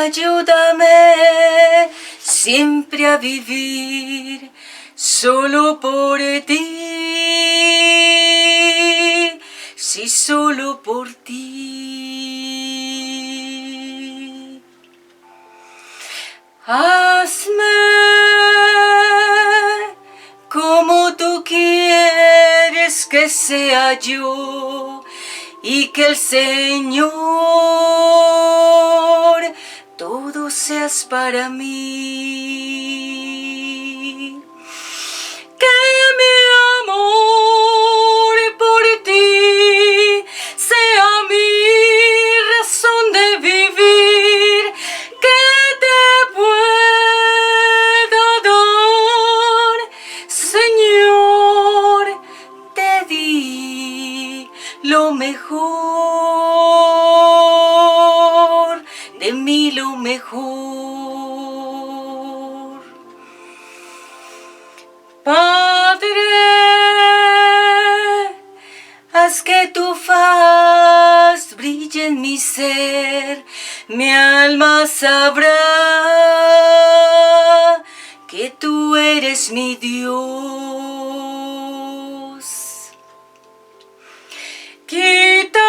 Ayúdame siempre a vivir solo por ti, sí, solo por ti. Hazme como tú quieres que sea yo, y que el Señor todo seas para mí. Que mi amor por ti sea mi razón de vivir, que te pueda dar, Señor, te di lo mejor, de mí lo mejor. Padre, haz que tu faz brille en mi ser, mi alma sabrá que tú eres mi Dios. Quita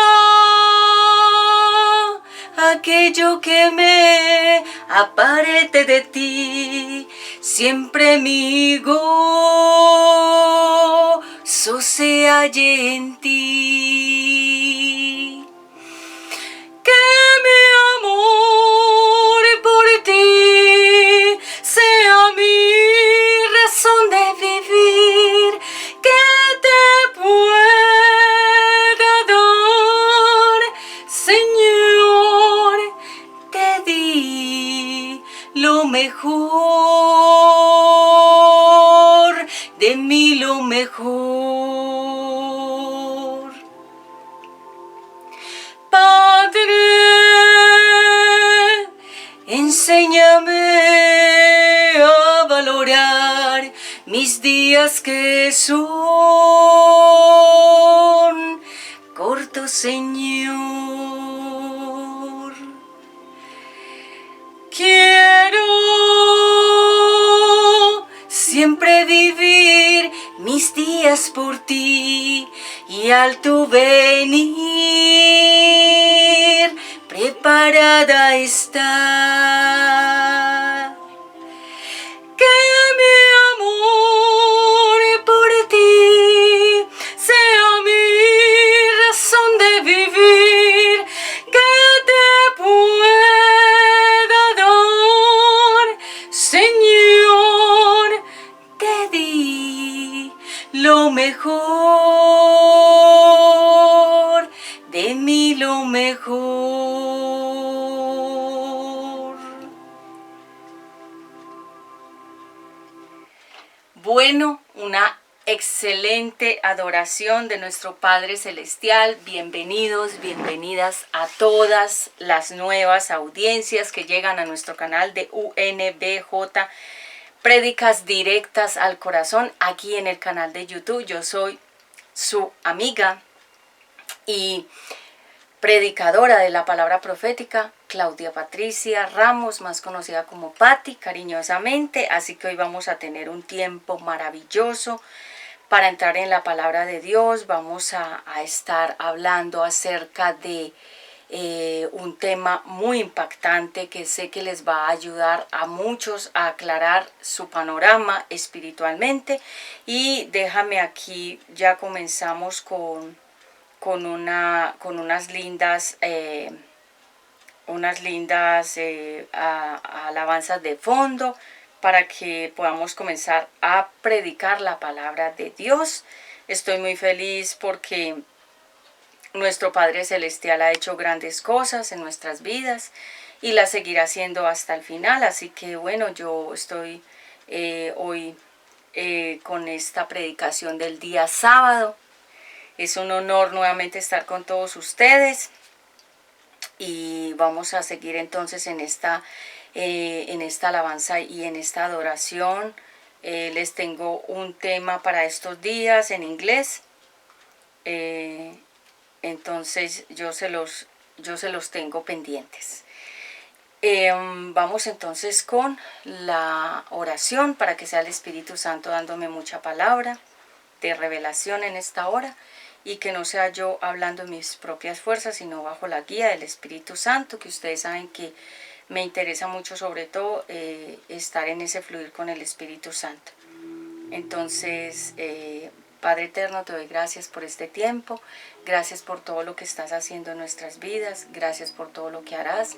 aquello que me aparte de ti, siempre mi gozo se halle en ti. Que mi amor por ti sea mi razón de vivir, que te pueda dar, Señor, te di lo mejor, de mí lo mejor. Padre, enséñame a valorar mis días que son cortos, Señor. Quiero siempre vivir mis días por ti, y al tu venir preparada está. Que mi amor por ti sea mi razón de vivir, que te pueda dar, Señor, te di lo mejor, de mí lo mejor. Bueno, una excelente adoración de nuestro Padre Celestial. Bienvenidos, bienvenidas a todas las nuevas audiencias que llegan a nuestro canal de UNBJ, Prédicas Directas al Corazón, aquí en el canal de YouTube. Yo soy su amiga y predicadora de la palabra profética, Claudia Patricia Ramos, más conocida como Patti, cariñosamente. Así que hoy vamos a tener un tiempo maravilloso para entrar en la palabra de Dios. Vamos a estar hablando acerca de un tema muy impactante que sé que les va a ayudar a muchos a aclarar su panorama espiritualmente. Y déjame aquí, ya comenzamos con unas lindas alabanzas de fondo para que podamos comenzar a predicar la palabra de Dios. Estoy muy feliz porque nuestro Padre Celestial ha hecho grandes cosas en nuestras vidas y las seguirá haciendo hasta el final. Así que bueno, yo estoy hoy con esta predicación del día sábado. Es un honor nuevamente estar con todos ustedes y vamos a seguir entonces en esta alabanza y en esta adoración. Les tengo un tema para estos días en inglés. Entonces yo se los tengo pendientes. Vamos entonces con la oración para que sea el Espíritu Santo dándome mucha palabra de revelación en esta hora y que no sea yo hablando en mis propias fuerzas, sino bajo la guía del Espíritu Santo, que ustedes saben que me interesa mucho sobre todo estar en ese fluir con el Espíritu Santo. Entonces, Padre Eterno, te doy gracias por este tiempo, gracias por todo lo que estás haciendo en nuestras vidas, gracias por todo lo que harás,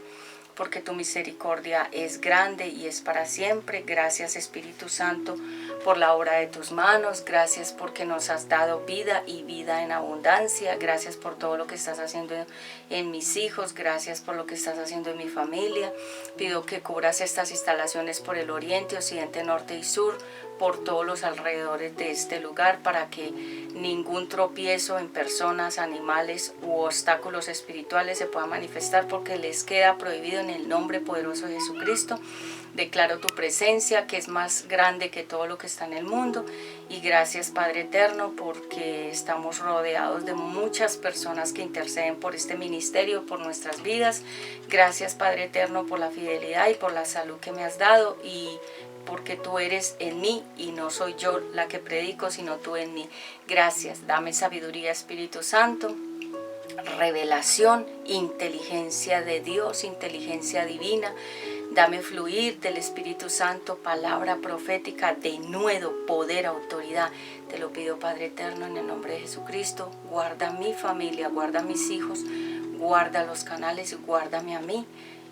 porque tu misericordia es grande y es para siempre. Gracias, Espíritu Santo, por la obra de tus manos. Gracias porque nos has dado vida y vida en abundancia. Gracias por todo lo que estás haciendo en mis hijos. Gracias por lo que estás haciendo en mi familia. Pido que cubras estas instalaciones por el oriente, occidente, norte y sur, por todos los alrededores de este lugar, para que ningún tropiezo en personas, animales u obstáculos espirituales se pueda manifestar, porque les queda prohibido en el nombre poderoso de Jesucristo. Declaro tu presencia, que es más grande que todo lo que está en el mundo. Y gracias, Padre Eterno, porque estamos rodeados de muchas personas que interceden por este ministerio, por nuestras vidas. Gracias, Padre Eterno, por la fidelidad y por la salud que me has dado, y porque tú eres en mí y no soy yo la que predico, sino tú en mí. Gracias. Dame sabiduría, Espíritu Santo, revelación, inteligencia de Dios, inteligencia divina. Dame fluir del Espíritu Santo, palabra profética, denuedo, poder, autoridad. Te lo pido, Padre Eterno, en el nombre de Jesucristo. Guarda mi familia, guarda mis hijos, guarda los canales, guárdame a mí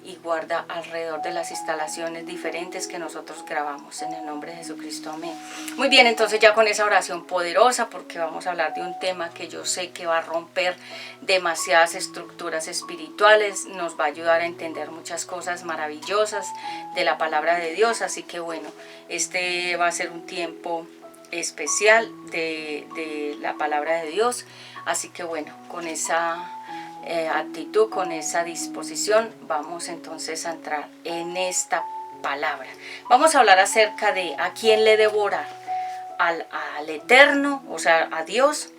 y guarda alrededor de las instalaciones diferentes que nosotros grabamos, en el nombre de Jesucristo, amén. Muy bien, entonces ya con esa oración poderosa, porque vamos a hablar de un tema que yo sé que va a romper demasiadas estructuras espirituales, nos va a ayudar a entender muchas cosas maravillosas de la palabra de Dios. Así que bueno, este va a ser un tiempo especial de la palabra de Dios. Así que bueno, con esa actitud, con esa disposición, vamos entonces a entrar en esta palabra. Vamos a hablar acerca de a quién le debo orar, al Eterno, o sea, a Dios,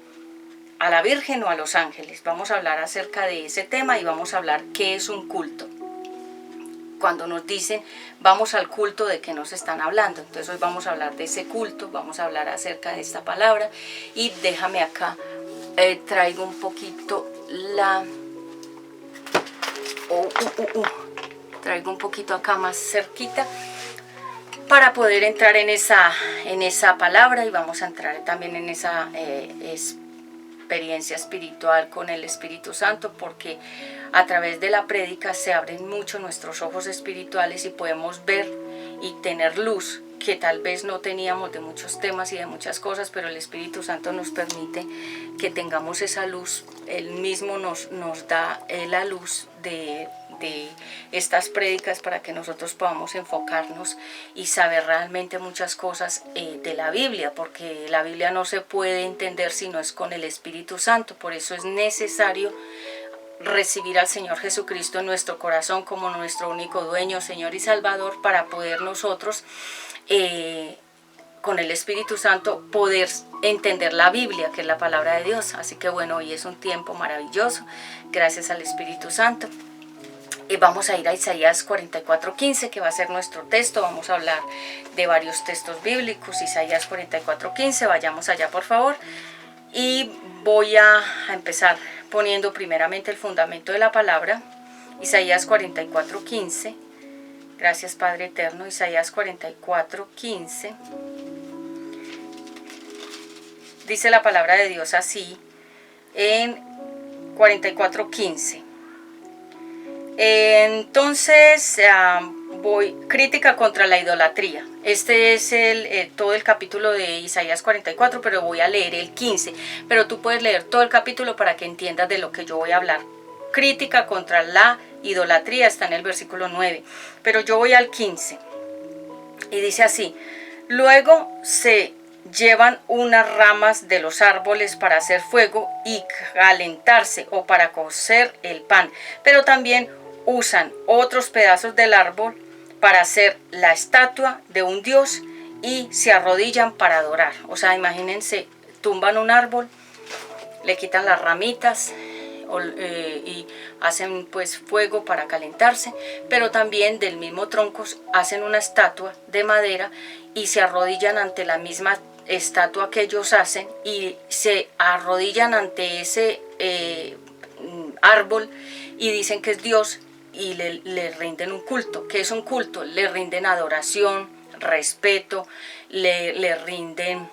a la Virgen o a los ángeles. Vamos a hablar acerca de ese tema y vamos a hablar qué es un culto. Cuando nos dicen vamos al culto, ¿de qué nos están hablando? Entonces hoy vamos a hablar de ese culto, vamos a hablar acerca de esta palabra. Y déjame acá, traigo un poquito traigo un poquito acá más cerquita para poder entrar en esa palabra, y vamos a entrar también en esa experiencia espiritual con el Espíritu Santo, porque a través de la prédica se abren mucho nuestros ojos espirituales y podemos ver y tener luz que tal vez no teníamos de muchos temas y de muchas cosas, pero el Espíritu Santo nos permite que tengamos esa luz. Él mismo nos da la luz de estas prédicas para que nosotros podamos enfocarnos y saber realmente muchas cosas de la Biblia, porque la Biblia no se puede entender si no es con el Espíritu Santo. Por eso es necesario recibir al Señor Jesucristo en nuestro corazón como nuestro único dueño, Señor y Salvador, para poder nosotros con el Espíritu Santo poder entender la Biblia, que es la palabra de Dios. Así que bueno, hoy es un tiempo maravilloso, gracias al Espíritu Santo. Y vamos a ir a Isaías 44:15, que va a ser nuestro texto. Vamos a hablar de varios textos bíblicos. Isaías 44:15, vayamos allá por favor. Y voy a empezar poniendo primeramente el fundamento de la palabra. Isaías 44:15. Gracias, Padre Eterno. Isaías 44:15. Dice la palabra de Dios así en 44:15. Entonces voy, crítica contra la idolatría. Este es todo el capítulo de Isaías 44, pero voy a leer el 15. Pero tú puedes leer todo el capítulo para que entiendas de lo que yo voy a hablar. Crítica contra la idolatría está en el versículo 9, pero yo voy al 15 y dice así: luego se llevan unas ramas de los árboles para hacer fuego y calentarse, o para cocer el pan, pero también usan otros pedazos del árbol para hacer la estatua de un dios y se arrodillan para adorar. O sea, imagínense, tumban un árbol, le quitan las ramitas y hacen pues fuego para calentarse, pero también del mismo tronco hacen una estatua de madera y se arrodillan ante la misma estatua que ellos hacen y se arrodillan ante ese árbol y dicen que es Dios y le rinden un culto. ¿Qué es un culto? Le rinden adoración, respeto, le rinden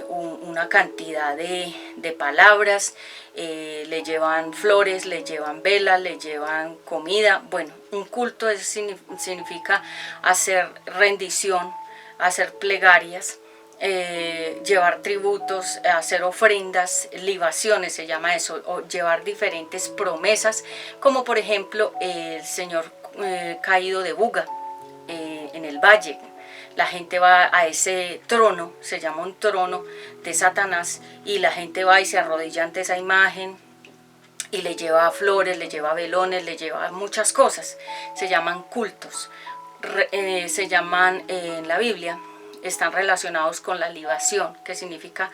una cantidad de palabras, le llevan flores, le llevan velas, le llevan comida. Bueno, un culto significa hacer rendición, hacer plegarias, llevar tributos, hacer ofrendas, libaciones se llama eso, o llevar diferentes promesas, como por ejemplo el señor caído de Buga en el valle. La gente va a ese trono, se llama un trono de Satanás, y la gente va y se arrodilla ante esa imagen y le lleva flores, le lleva velones, le lleva muchas cosas. Se llaman cultos, se llaman en la Biblia, están relacionados con la libación, que significa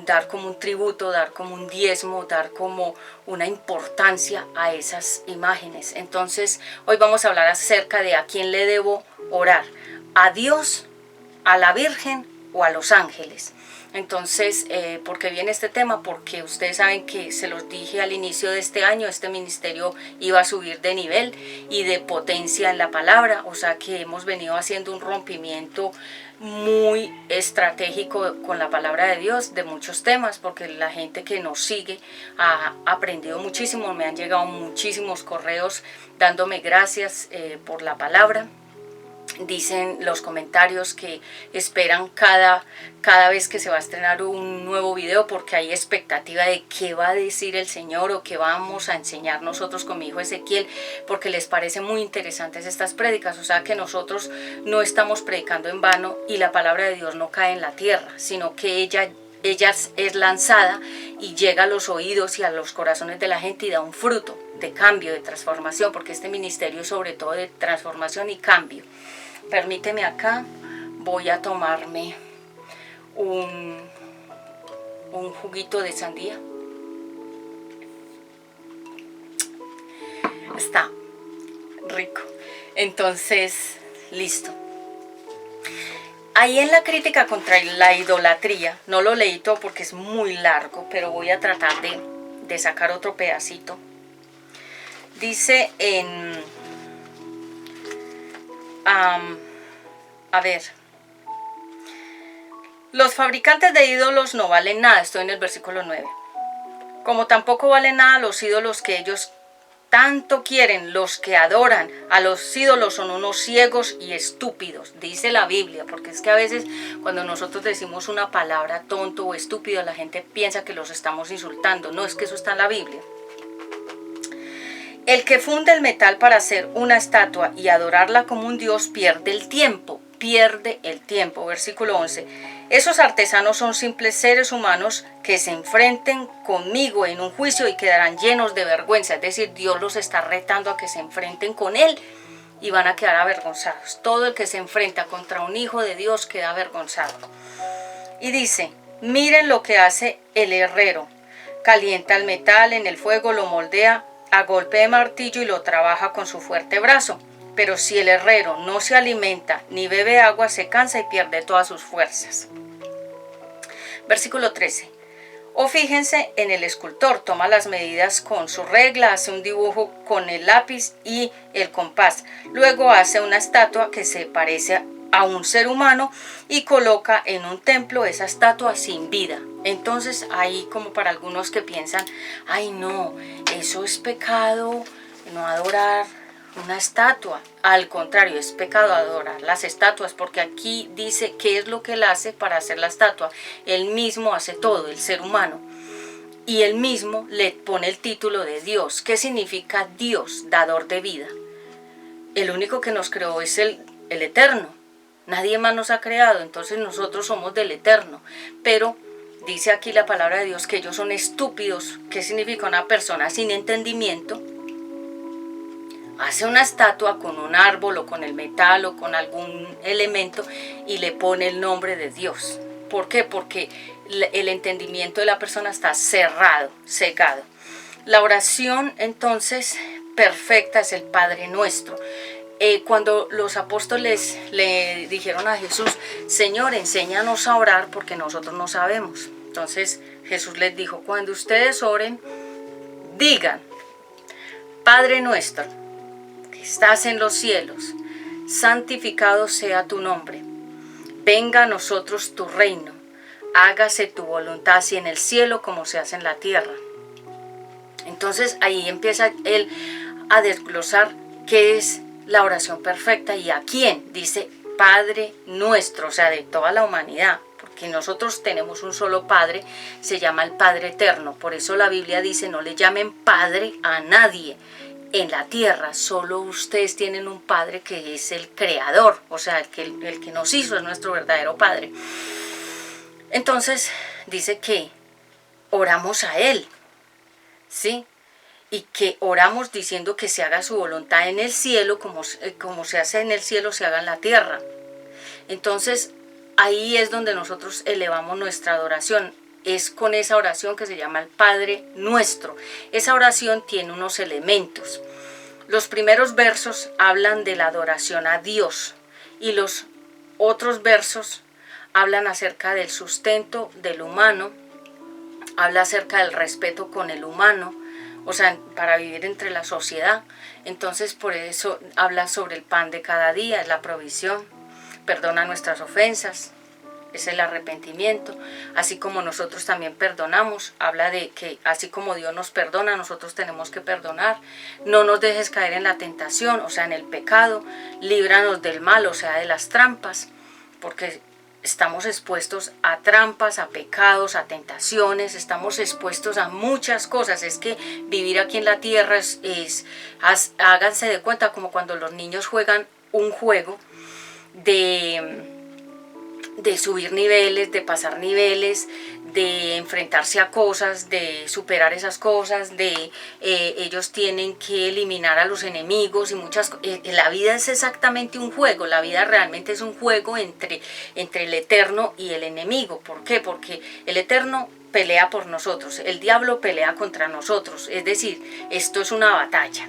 dar como un tributo, dar como un diezmo, dar como una importancia a esas imágenes. Entonces hoy vamos a hablar acerca de a quién le debo orar, a Dios, a la Virgen o a los ángeles. Entonces, ¿por qué viene este tema? Porque ustedes saben que se los dije al inicio de este año, este ministerio iba a subir de nivel y de potencia en la palabra, o sea que hemos venido haciendo un rompimiento muy estratégico con la palabra de Dios de muchos temas, porque la gente que nos sigue ha aprendido muchísimo, me han llegado muchísimos correos dándome gracias por la palabra. Dicen los comentarios que esperan cada vez que se va a estrenar un nuevo video porque hay expectativa de qué va a decir el Señor o qué vamos a enseñar nosotros con mi hijo Ezequiel, porque les parece muy interesantes estas prédicas. O sea que nosotros no estamos predicando en vano y la palabra de Dios no cae en la tierra, sino que ella es lanzada y llega a los oídos y a los corazones de la gente y da un fruto de cambio, de transformación, porque este ministerio es sobre todo de transformación y cambio. Permíteme acá, voy a tomarme un juguito de sandía. Está rico. Entonces, listo. Ahí en la crítica contra la idolatría, no lo leí todo porque es muy largo, pero voy a tratar de sacar otro pedacito. Dice en... a ver, los fabricantes de ídolos no valen nada, estoy en el versículo 9. Como tampoco valen nada los ídolos que ellos tanto quieren. Los que adoran a los ídolos son unos ciegos y estúpidos, dice la Biblia, porque es que a veces cuando nosotros decimos una palabra tonto o estúpido, la gente piensa que los estamos insultando. No, es que eso está en la Biblia. El que funde el metal para hacer una estatua y adorarla como un dios pierde el tiempo. Versículo 11. Esos artesanos son simples seres humanos que se enfrenten conmigo en un juicio y quedarán llenos de vergüenza. Es decir, Dios los está retando a que se enfrenten con Él y van a quedar avergonzados. Todo el que se enfrenta contra un hijo de Dios queda avergonzado. Y dice, miren lo que hace el herrero. Calienta el metal en el fuego, lo moldea a golpe de martillo y lo trabaja con su fuerte brazo. Pero si el herrero no se alimenta ni bebe agua, se cansa y pierde todas sus fuerzas. Versículo 13. O fíjense en el escultor, toma las medidas con su regla, hace un dibujo con el lápiz y el compás. Luego hace una estatua que se parece a un ser humano y coloca en un templo esa estatua sin vida. Entonces ahí como para algunos que piensan, ay no, eso es pecado, no adorar una estatua. Al contrario, es pecado adorar las estatuas, porque aquí dice qué es lo que él hace para hacer la estatua. Él mismo hace todo, el ser humano. Y él mismo le pone el título de Dios. ¿Qué significa Dios? Dador de vida. El único que nos creó es el Eterno. Nadie más nos ha creado, entonces nosotros somos del Eterno. Pero dice aquí la palabra de Dios que ellos son estúpidos. ¿Qué significa una persona sin entendimiento? Hace una estatua con un árbol o con el metal o con algún elemento y le pone el nombre de Dios. ¿Por qué? Porque el entendimiento de la persona está cerrado, cegado. La oración entonces perfecta es el Padre Nuestro. Cuando los apóstoles le dijeron a Jesús, Señor, enséñanos a orar porque nosotros no sabemos. Entonces Jesús les dijo, cuando ustedes oren, digan, Padre Nuestro, que estás en los cielos, santificado sea tu nombre. Venga a nosotros tu reino. Hágase tu voluntad así en el cielo como se hace en la tierra. Entonces ahí empieza él a desglosar qué es la oración perfecta y a quién. Dice Padre Nuestro, o sea, de toda la humanidad. Porque nosotros tenemos un solo Padre, se llama el Padre Eterno. Por eso la Biblia dice, no le llamen Padre a nadie en la tierra, solo ustedes tienen un Padre que es el Creador, o sea, el que nos hizo es nuestro verdadero Padre. Entonces dice que oramos a Él, ¿sí? Y que oramos diciendo que se haga su voluntad en el cielo, como se hace en el cielo, se haga en la tierra. Entonces ahí es donde nosotros elevamos nuestra adoración. Es con esa oración que se llama el Padre Nuestro. Esa oración tiene unos elementos. Los primeros versos hablan de la adoración a Dios y los otros versos hablan acerca del sustento del humano, habla acerca del respeto con el humano, o sea, para vivir entre la sociedad. Entonces por eso habla sobre el pan de cada día, es la provisión, perdona nuestras ofensas, es el arrepentimiento, así como nosotros también perdonamos, habla de que así como Dios nos perdona, nosotros tenemos que perdonar, no nos dejes caer en la tentación, o sea, en el pecado, líbranos del mal, o sea, de las trampas, porque estamos expuestos a trampas, a pecados, a tentaciones, estamos expuestos a muchas cosas. Es que vivir aquí en la tierra háganse de cuenta como cuando los niños juegan un juego de subir niveles, de pasar niveles, de enfrentarse a cosas, de superar esas cosas, ellos tienen que eliminar a los enemigos y muchas cosas. La vida es exactamente un juego, la vida realmente es un juego entre el eterno y el enemigo. ¿Por qué? Porque el eterno pelea por nosotros, el diablo pelea contra nosotros, es decir, esto es una batalla.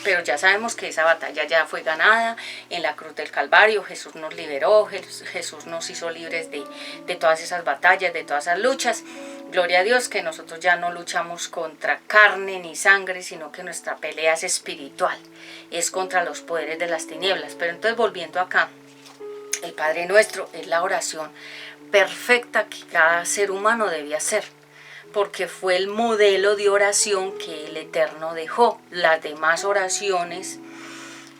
Pero ya sabemos que esa batalla ya fue ganada en la cruz del Calvario. Jesús nos liberó, Jesús nos hizo libres de todas esas batallas, de todas esas luchas. Gloria a Dios que nosotros ya no luchamos contra carne ni sangre, sino que nuestra pelea es espiritual, es contra los poderes de las tinieblas. Pero entonces volviendo acá, el Padre Nuestro es la oración perfecta que cada ser humano debe hacer, porque fue el modelo de oración que el Eterno dejó. Las demás oraciones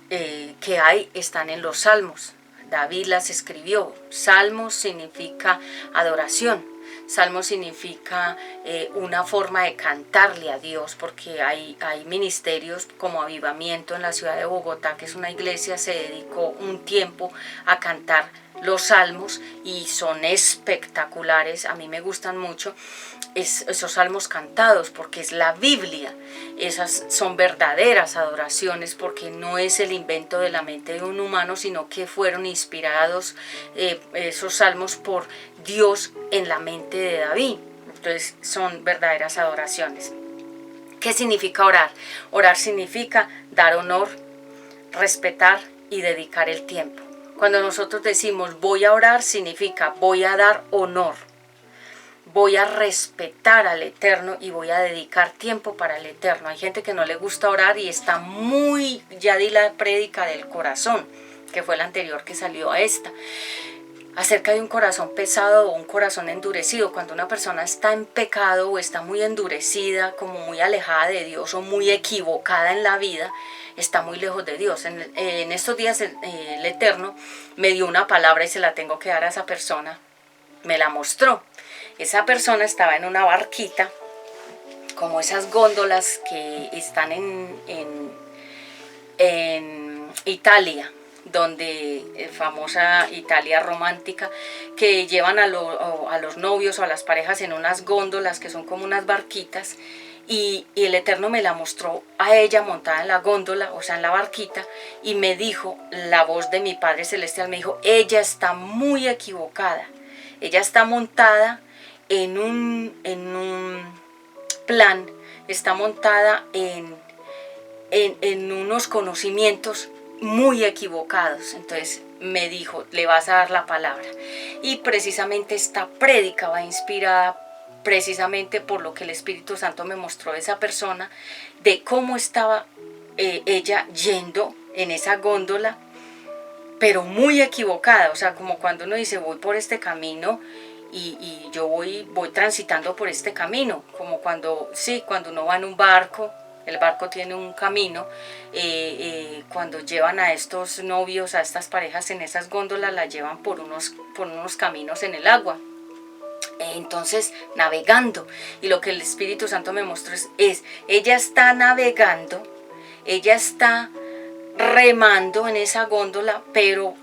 que hay están en los Salmos. David las escribió. Salmos significa adoración. Salmo significa una forma de cantarle a Dios, porque hay ministerios como Avivamiento en la ciudad de Bogotá, que es una iglesia, se dedicó un tiempo a cantar los salmos y son espectaculares. A mí me gustan mucho esos salmos cantados porque es la Biblia. Esas son verdaderas adoraciones porque no es el invento de la mente de un humano, sino que fueron inspirados esos salmos por Dios en la mente de David. Entonces son verdaderas adoraciones. ¿Qué significa orar? Orar significa dar honor, respetar y dedicar el tiempo. Cuando nosotros decimos voy a orar, significa voy a dar honor, voy a respetar al Eterno y voy a dedicar tiempo para el Eterno. Hay gente que no le gusta orar y está ya di la prédica del corazón, que fue la anterior que salió a esta, acerca de un corazón pesado o un corazón endurecido. Cuando una persona está en pecado o está muy endurecida, como muy alejada de Dios o muy equivocada en la vida, está muy lejos de Dios. En estos días el Eterno me dio una palabra y se la tengo que dar a esa persona. Me la mostró. Esa persona estaba en una barquita, como esas góndolas que están en Italia, donde famosa Italia romántica, que llevan a los novios o a las parejas en unas góndolas que son como unas barquitas, y el Eterno me la mostró a ella montada en la góndola, o sea en la barquita, y me dijo, la voz de mi Padre Celestial me dijo, ella está muy equivocada, ella está montada en un plan está montada en unos conocimientos muy equivocados. Entonces me dijo, le vas a dar la palabra. Y precisamente esta prédica va inspirada precisamente por lo que el Espíritu Santo me mostró de esa persona, de cómo estaba ella yendo en esa góndola, pero muy equivocada. O sea, como cuando uno dice, voy por este camino y yo voy transitando por este camino, como cuando uno va en un barco. El barco tiene un camino, cuando llevan a estos novios, a estas parejas en esas góndolas, la llevan por unos caminos en el agua. Entonces, navegando. Y lo que el Espíritu Santo me mostró es ella está navegando, ella está remando en esa góndola, pero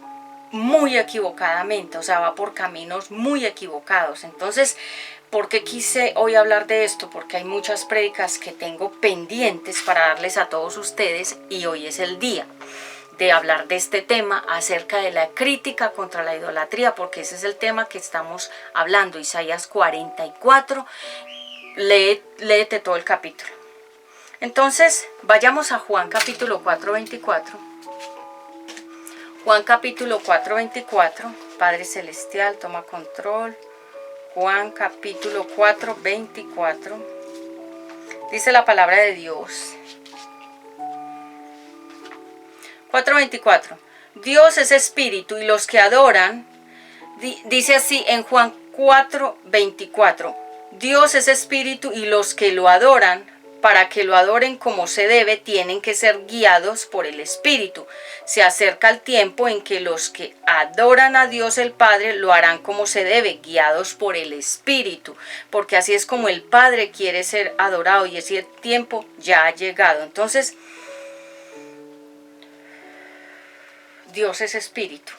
muy equivocadamente, o sea, va por caminos muy equivocados. Entonces, ¿por qué quise hoy hablar de esto? Porque hay muchas prédicas que tengo pendientes para darles a todos ustedes y hoy es el día de hablar de este tema acerca de la crítica contra la idolatría, porque ese es el tema que estamos hablando. Isaías 44, léete todo el capítulo. Entonces, vayamos a Juan capítulo 4, 24. Juan capítulo 4, 24, Padre Celestial, toma control. Juan capítulo 4, 24, dice la palabra de Dios. 4:24, Dios es espíritu y los que adoran, dice así en Juan 4:24, Dios es espíritu y los que lo adoran, para que lo adoren como se debe, tienen que ser guiados por el Espíritu. Se acerca el tiempo en que los que adoran a Dios el Padre lo harán como se debe, guiados por el Espíritu, porque así es como el Padre quiere ser adorado y ese tiempo ya ha llegado. Entonces, Dios es espíritu.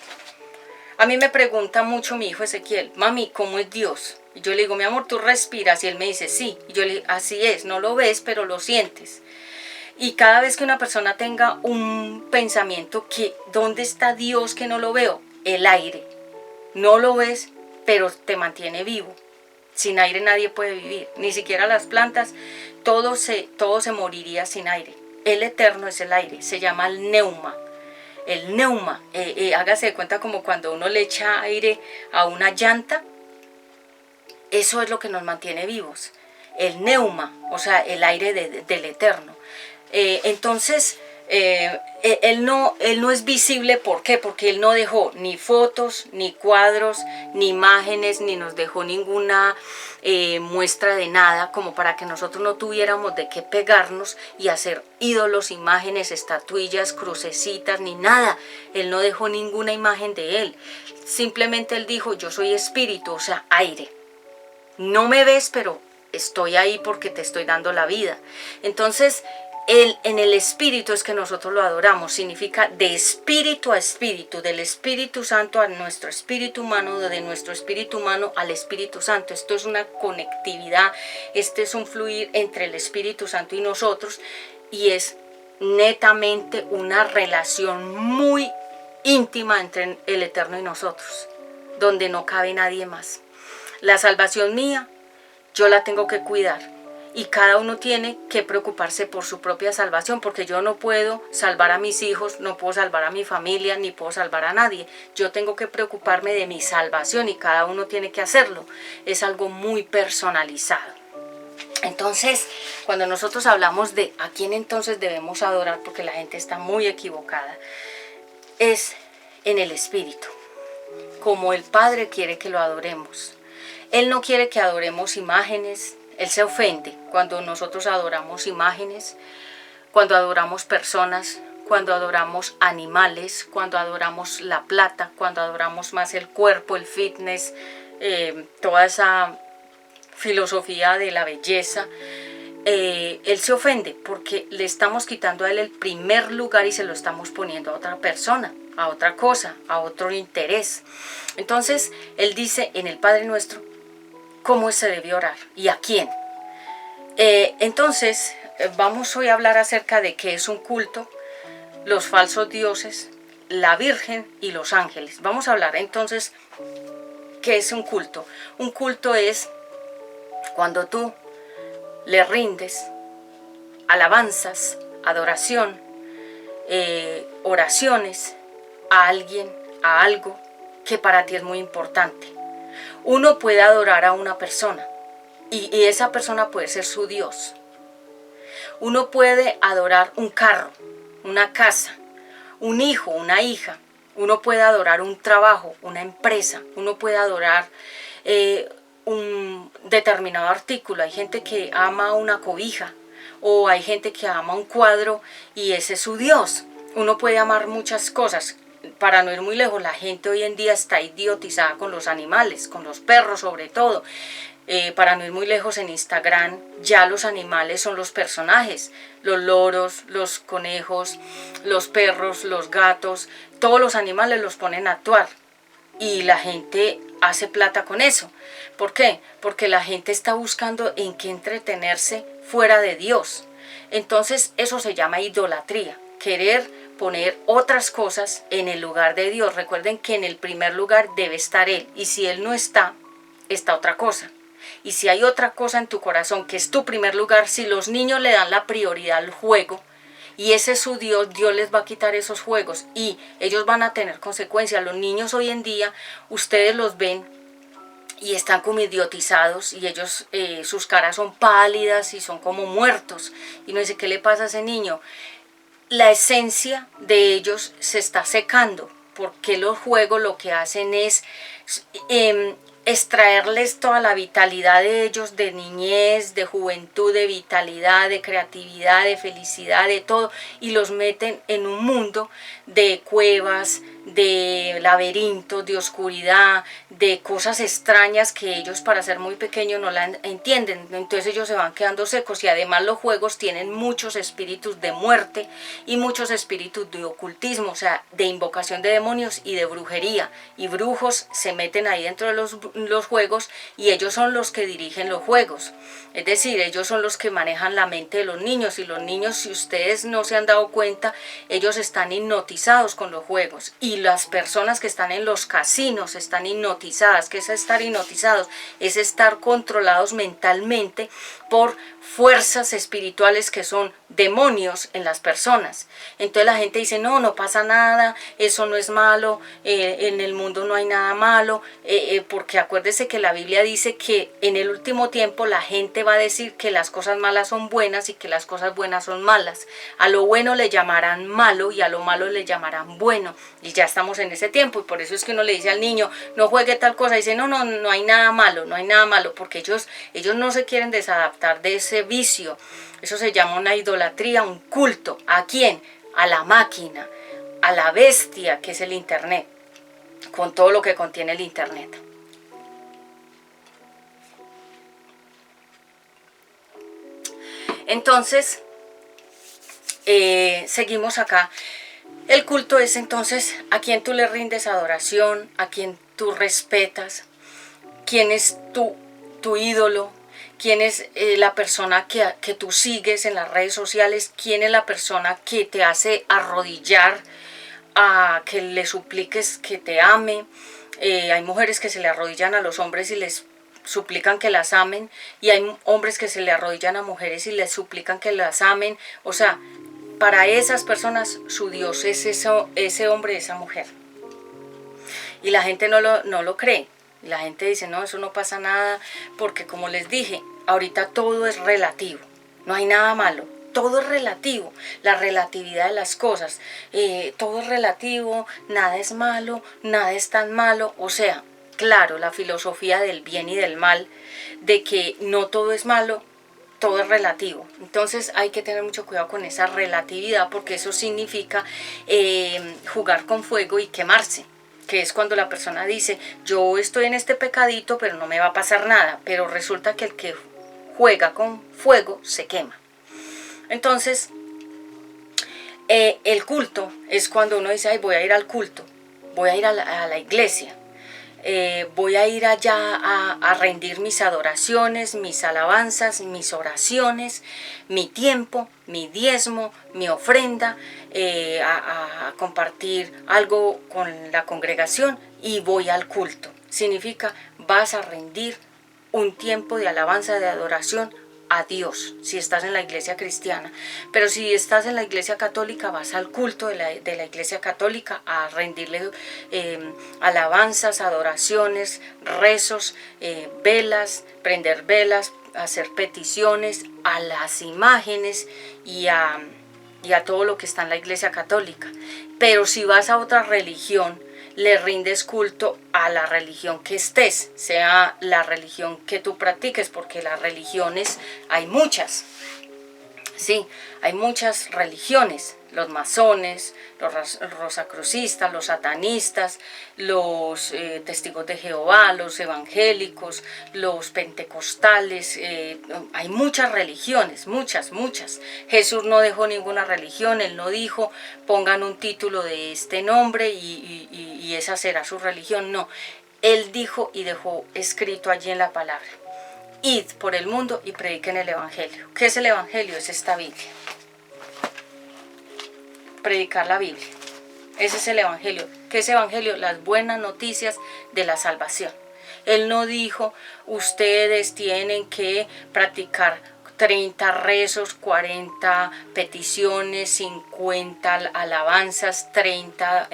A mí me pregunta mucho mi hijo Ezequiel, mami, ¿cómo es Dios? Y yo le digo, mi amor, tú respiras, y él me dice, sí. Y yo le digo, así es, no lo ves, pero lo sientes. Y cada vez que una persona tenga un pensamiento que, ¿dónde está Dios que no lo veo? El aire. No lo ves, pero te mantiene vivo. Sin aire nadie puede vivir, ni siquiera las plantas, todo se moriría sin aire. El eterno es el aire, se llama el neuma. El neuma, hágase de cuenta como cuando uno le echa aire a una llanta, eso es lo que nos mantiene vivos. El neuma, o sea, el aire del eterno. Entonces, él no es visible, ¿por qué? Porque él no dejó ni fotos, ni cuadros, ni imágenes, ni nos dejó ninguna muestra de nada, como para que nosotros no tuviéramos de qué pegarnos y hacer ídolos, imágenes, estatuillas, crucecitas, ni nada. Él no dejó ninguna imagen de él. Simplemente él dijo, yo soy espíritu, o sea, aire. No me ves, pero estoy ahí porque te estoy dando la vida. Entonces, en el Espíritu es que nosotros lo adoramos, significa de espíritu a espíritu, del Espíritu Santo a nuestro espíritu humano, de nuestro espíritu humano al Espíritu Santo. Esto es una conectividad, este es un fluir entre el Espíritu Santo y nosotros, y es netamente una relación muy íntima entre el Eterno y nosotros, donde no cabe nadie más. La salvación mía, yo la tengo que cuidar. Y cada uno tiene que preocuparse por su propia salvación, porque yo no puedo salvar a mis hijos, no puedo salvar a mi familia, ni puedo salvar a nadie. Yo tengo que preocuparme de mi salvación y cada uno tiene que hacerlo. Es algo muy personalizado. Entonces, cuando nosotros hablamos de a quién entonces debemos adorar, porque la gente está muy equivocada, es en el Espíritu, como el Padre quiere que lo adoremos. Él no quiere que adoremos imágenes. Él se ofende cuando nosotros adoramos imágenes, cuando adoramos personas, cuando adoramos animales, cuando adoramos la plata, cuando adoramos más el cuerpo, el fitness, toda esa filosofía de la belleza. Él se ofende porque le estamos quitando a él el primer lugar y se lo estamos poniendo a otra persona, a otra cosa, a otro interés. Entonces, él dice en el Padre Nuestro, ¿cómo se debe orar? ¿Y a quién? Entonces, vamos hoy a hablar acerca de qué es un culto, los falsos dioses, la Virgen y los ángeles. Vamos a hablar entonces, ¿qué es un culto? Un culto es cuando tú le rindes alabanzas, adoración, oraciones a alguien, a algo que para ti es muy importante. Uno puede adorar a una persona y esa persona puede ser su Dios. Uno puede adorar un carro, una casa, un hijo, una hija. Uno puede adorar un trabajo, una empresa. Uno puede adorar un determinado artículo. Hay gente que ama una cobija o hay gente que ama un cuadro y ese es su Dios. Uno puede amar muchas cosas. Para no ir muy lejos, la gente hoy en día está idiotizada con los animales, con los perros sobre todo. Para no ir muy lejos, en Instagram ya los animales son los personajes, los loros, los conejos, los perros, los gatos, todos los animales los ponen a actuar y la gente hace plata con eso. ¿Por qué? Porque la gente está buscando en qué entretenerse fuera de Dios. Entonces eso se llama idolatría, querer poner otras cosas en el lugar de Dios. Recuerden que en el primer lugar debe estar Él y si Él no está, está otra cosa. Y si hay otra cosa en tu corazón que es tu primer lugar, si los niños le dan la prioridad al juego y ese es su Dios, Dios les va a quitar esos juegos y ellos van a tener consecuencias. Los niños hoy en día, ustedes los ven y están como idiotizados y ellos, sus caras son pálidas y son como muertos. Y no dice, ¿qué le pasa a ese niño? La esencia de ellos se está secando porque los juegos lo que hacen es extraerles toda la vitalidad de ellos, de niñez, de juventud, de vitalidad, de creatividad, de felicidad, de todo, y los meten en un mundo de cuevas, de laberintos, de oscuridad, de cosas extrañas que ellos para ser muy pequeños no la entienden. Entonces ellos se van quedando secos y además los juegos tienen muchos espíritus de muerte y muchos espíritus de ocultismo, o sea, de invocación de demonios y de brujería. Y brujos se meten ahí dentro de los juegos y ellos son los que dirigen los juegos. Es decir, ellos son los que manejan la mente de los niños y los niños, si ustedes no se han dado cuenta, ellos están hipnotizados con los juegos y las personas que están en los casinos están hipnotizadas. ¿Qué es estar hipnotizados? Es estar controlados mentalmente por fuerzas espirituales que son demonios en las personas. Entonces la gente dice, no, no pasa nada, eso no es malo, en el mundo no hay nada malo, porque acuérdese que la Biblia dice que en el último tiempo la gente va a decir que las cosas malas son buenas y que las cosas buenas son malas. A lo bueno le llamarán malo y a lo malo le llamarán bueno. Y ya estamos en ese tiempo y por eso es que uno le dice al niño, no juegue tal cosa. Y dice, no, no, no hay nada malo, no hay nada malo, porque ellos no se quieren desadaptar de ese vicio. Eso se llama una idolatría, un culto. ¿A quién? A la máquina, a la bestia que es el internet, con todo lo que contiene el internet. Entonces, seguimos acá. El culto es entonces a quien tú le rindes adoración, a quien tú respetas, quién es tu ídolo, quién es la persona que tú sigues en las redes sociales, quién es la persona que te hace arrodillar, a que le supliques que te ame. Hay mujeres que se le arrodillan a los hombres y les suplican que las amen, y hay hombres que se le arrodillan a mujeres y les suplican que las amen. O sea, para esas personas su Dios es ese hombre, esa mujer. Y la gente no lo cree. Y la gente dice, no, eso no pasa nada, porque como les dije, ahorita todo es relativo, no hay nada malo. Todo es relativo, la relatividad de las cosas, todo es relativo, nada es malo, nada es tan malo. O sea, claro, la filosofía del bien y del mal, de que no todo es malo, todo es relativo. Entonces hay que tener mucho cuidado con esa relatividad, porque eso significa jugar con fuego y quemarse, que es cuando la persona dice, yo estoy en este pecadito, pero no me va a pasar nada, pero resulta que el que juega con fuego se quema. Entonces, el culto es cuando uno dice, ay, voy a ir al culto, voy a ir a la iglesia, voy a ir allá a rendir mis adoraciones, mis alabanzas, mis oraciones, mi tiempo, mi diezmo, mi ofrenda, a compartir algo con la congregación y voy al culto. Significa, vas a rendir un tiempo de alabanza, de adoración a Dios, si estás en la iglesia cristiana. Pero si estás en la iglesia católica, vas al culto de la iglesia católica a rendirle alabanzas, adoraciones, rezos, velas, prender velas, hacer peticiones a las imágenes y a todo lo que está en la iglesia católica. Pero si vas a otra religión, le rindes culto a la religión que estés, sea la religión que tú practiques, porque las religiones hay muchas. Sí, hay muchas religiones, los masones, los rosacrucistas, los satanistas, los testigos de Jehová, los evangélicos, los pentecostales, hay muchas religiones, muchas. Jesús no dejó ninguna religión, Él no dijo pongan un título de este nombre y esa será su religión, no. Él dijo y dejó escrito allí en la palabra: id por el mundo y prediquen el evangelio. ¿Qué es el evangelio? Es esta Biblia. Predicar la Biblia. Ese es el evangelio. ¿Qué es evangelio? Las buenas noticias de la salvación. Él no dijo ustedes tienen que practicar 30 rezos, 40 peticiones, 50 alabanzas, 30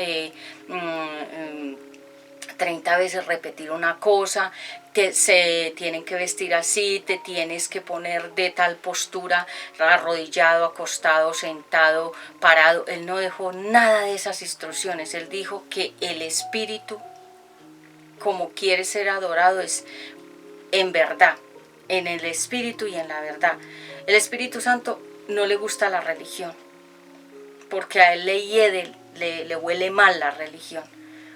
veces repetir una cosa, que se tienen que vestir así, te tienes que poner de tal postura, arrodillado, acostado, sentado, parado. Él no dejó nada de esas instrucciones. Él dijo que el Espíritu, como quiere ser adorado, es en verdad, en el Espíritu y en la verdad. El Espíritu Santo no le gusta la religión, porque a él le hiede, le huele mal la religión.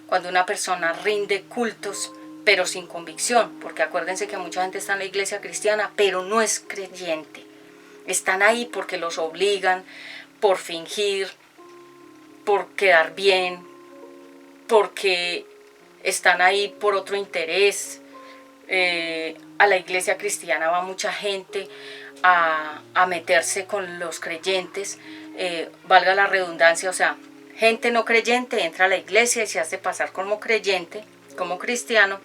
Cuando una persona rinde cultos, pero sin convicción, porque acuérdense que mucha gente está en la iglesia cristiana, pero no es creyente. Están ahí porque los obligan, por fingir, por quedar bien, porque están ahí por otro interés. A la iglesia cristiana va mucha gente a meterse con los creyentes, valga la redundancia, o sea, gente no creyente entra a la iglesia y se hace pasar como creyente, como cristiano,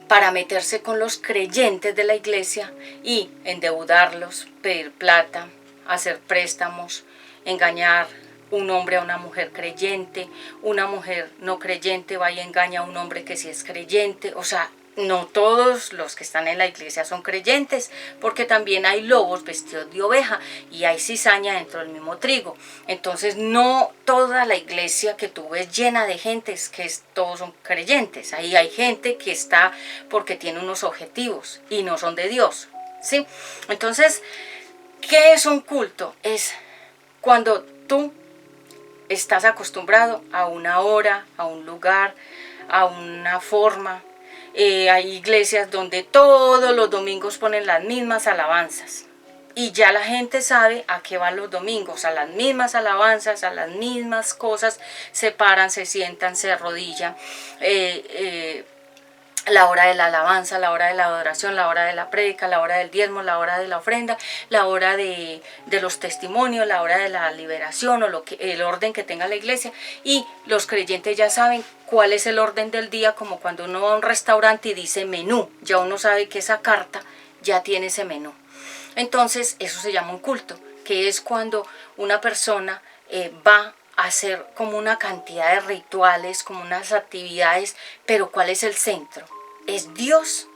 para meterse con los creyentes de la iglesia y endeudarlos, pedir plata, hacer préstamos, engañar un hombre a una mujer creyente, una mujer no creyente va y engaña a un hombre que sí es creyente. O sea, no todos los que están en la iglesia son creyentes, porque también hay lobos vestidos de oveja y hay cizaña dentro del mismo trigo. Entonces no toda la iglesia que tú ves llena de gente es que todos son creyentes. Ahí hay gente que está porque tiene unos objetivos y no son de Dios, ¿sí? Entonces, ¿qué es un culto? Es cuando tú estás acostumbrado a una hora, a un lugar, a una forma. Hay iglesias donde todos los domingos ponen las mismas alabanzas y ya la gente sabe a qué van los domingos, a las mismas alabanzas, a las mismas cosas, se paran, se sientan, se arrodillan, la hora de la alabanza, la hora de la adoración, la hora de la prédica, la hora del diezmo, la hora de la ofrenda, la hora de los testimonios, la hora de la liberación o el orden que tenga la iglesia. Y los creyentes ya saben cuál es el orden del día, como cuando uno va a un restaurante y dice menú, ya uno sabe que esa carta ya tiene ese menú. Entonces eso se llama un culto, que es cuando una persona va a hacer como una cantidad de rituales, como unas actividades, pero ¿cuál es el centro? ¿Es Dios?